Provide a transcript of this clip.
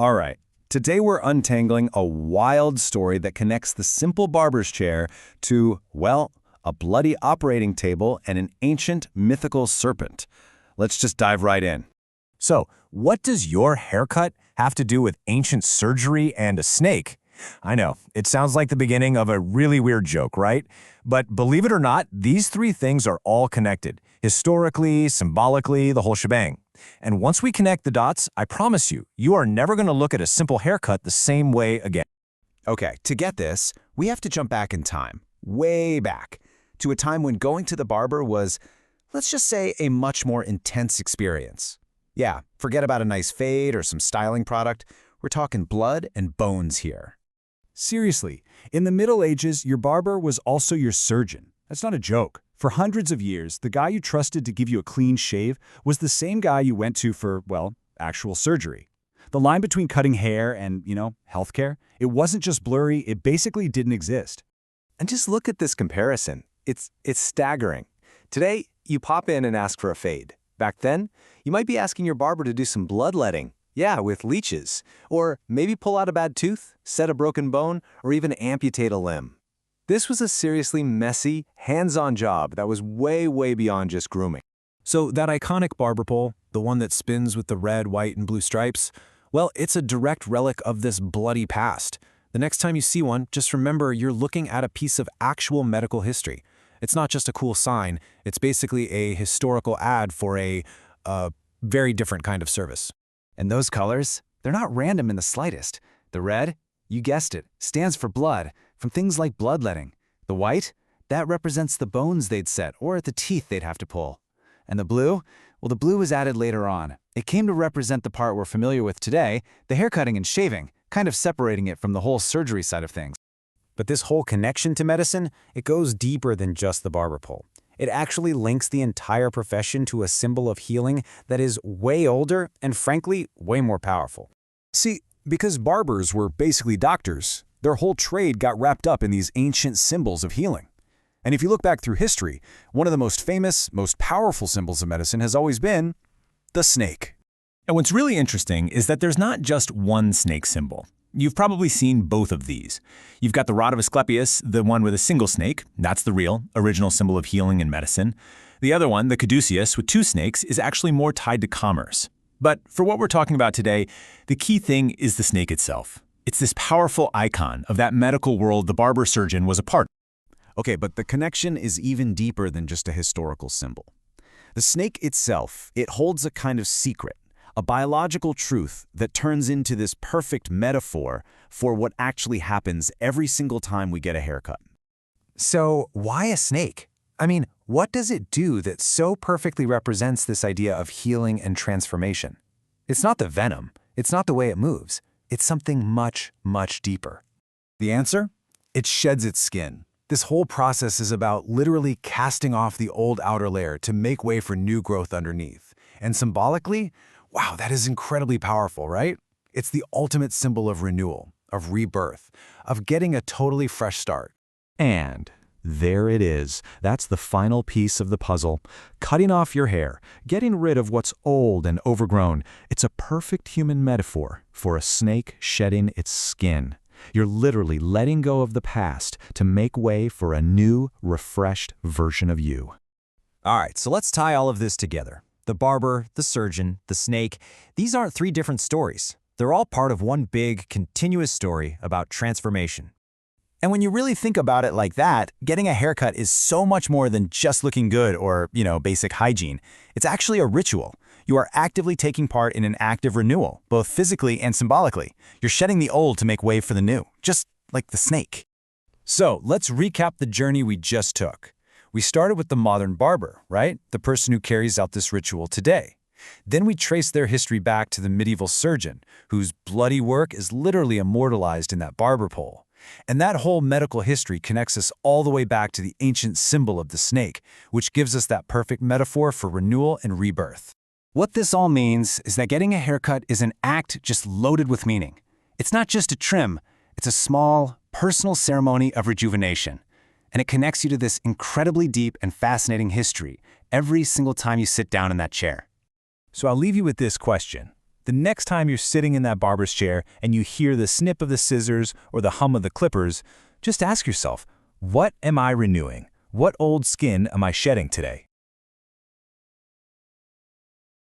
All right, today we're untangling a wild story that connects the simple barber's chair to, well, a bloody operating table and an ancient mythical serpent. Let's just dive right in. So, what does your haircut have to do with ancient surgery and a snake? I know, it sounds like the beginning of a really weird joke, right? But believe it or not, these three things are all connected. Historically, symbolically, the whole shebang. And once we connect the dots, I promise you, you are never going to look at a simple haircut the same way again. Okay, to get this, we have to jump back in time, way back, to a time when going to the barber was, let's just say, a much more intense experience. Yeah, forget about a nice fade or some styling product. We're talking blood and bones here. Seriously, in the Middle Ages, your barber was also your surgeon. That's not a joke. For hundreds of years, the guy you trusted to give you a clean shave was the same guy you went to for, well, actual surgery. The line between cutting hair and, healthcare, it wasn't just blurry, it basically didn't exist. And just look at this comparison. It's staggering. Today, you pop in and ask for a fade. Back then, you might be asking your barber to do some bloodletting. Yeah, with leeches. Or maybe pull out a bad tooth, set a broken bone, or even amputate a limb. This was a seriously messy, hands-on job that was way, way beyond just grooming. So that iconic barber pole, the one that spins with the red, white, and blue stripes, well, it's a direct relic of this bloody past. The next time you see one, just remember you're looking at a piece of actual medical history. It's not just a cool sign, it's basically a historical ad for a very different kind of service. And those colors, they're not random in the slightest. The red, you guessed it, stands for blood, from things like bloodletting. The white, that represents the bones they'd set or the teeth they'd have to pull. And the blue, well, the blue was added later on. It came to represent the part we're familiar with today, the haircutting and shaving, kind of separating it from the whole surgery side of things. But this whole connection to medicine, it goes deeper than just the barber pole. It actually links the entire profession to a symbol of healing that is way older and, frankly, way more powerful. See, because barbers were basically doctors, their whole trade got wrapped up in these ancient symbols of healing. And if you look back through history, one of the most famous, most powerful symbols of medicine has always been the snake. And what's really interesting is that there's not just one snake symbol. You've probably seen both of these. You've got the rod of Asclepius, the one with a single snake. That's the real, original symbol of healing and medicine. The other one, the caduceus, with two snakes, is actually more tied to commerce. But for what we're talking about today, the key thing is the snake itself. It's this powerful icon of that medical world the barber surgeon was a part of. Okay, but the connection is even deeper than just a historical symbol. The snake itself, it holds a kind of secret, a biological truth that turns into this perfect metaphor for what actually happens every single time we get a haircut. So why a snake? I mean, what does it do that so perfectly represents this idea of healing and transformation? It's not the venom. It's not the way it moves. It's something much, much deeper. The answer? It sheds its skin. This whole process is about literally casting off the old outer layer to make way for new growth underneath. And symbolically, wow, that is incredibly powerful, right? It's the ultimate symbol of renewal, of rebirth, of getting a totally fresh start. And there it is. That's the final piece of the puzzle. Cutting off your hair, getting rid of what's old and overgrown. It's a perfect human metaphor for a snake shedding its skin. You're literally letting go of the past to make way for a new, refreshed version of you. All right, so let's tie all of this together. The barber, the surgeon, the snake, these aren't three different stories. They're all part of one big, continuous story about transformation. And when you really think about it like that, getting a haircut is so much more than just looking good or, basic hygiene. It's actually a ritual. You are actively taking part in an active renewal, both physically and symbolically. You're shedding the old to make way for the new, just like the snake. So let's recap the journey we just took. We started with the modern barber, right? The person who carries out this ritual today. Then we traced their history back to the medieval surgeon, whose bloody work is literally immortalized in that barber pole. And that whole medical history connects us all the way back to the ancient symbol of the snake, which gives us that perfect metaphor for renewal and rebirth. What this all means is that getting a haircut is an act just loaded with meaning. It's not just a trim, it's a small, personal ceremony of rejuvenation. And it connects you to this incredibly deep and fascinating history every single time you sit down in that chair. So I'll leave you with this question. The next time you're sitting in that barber's chair and you hear the snip of the scissors or the hum of the clippers, just ask yourself, what am I renewing? What old skin am I shedding today?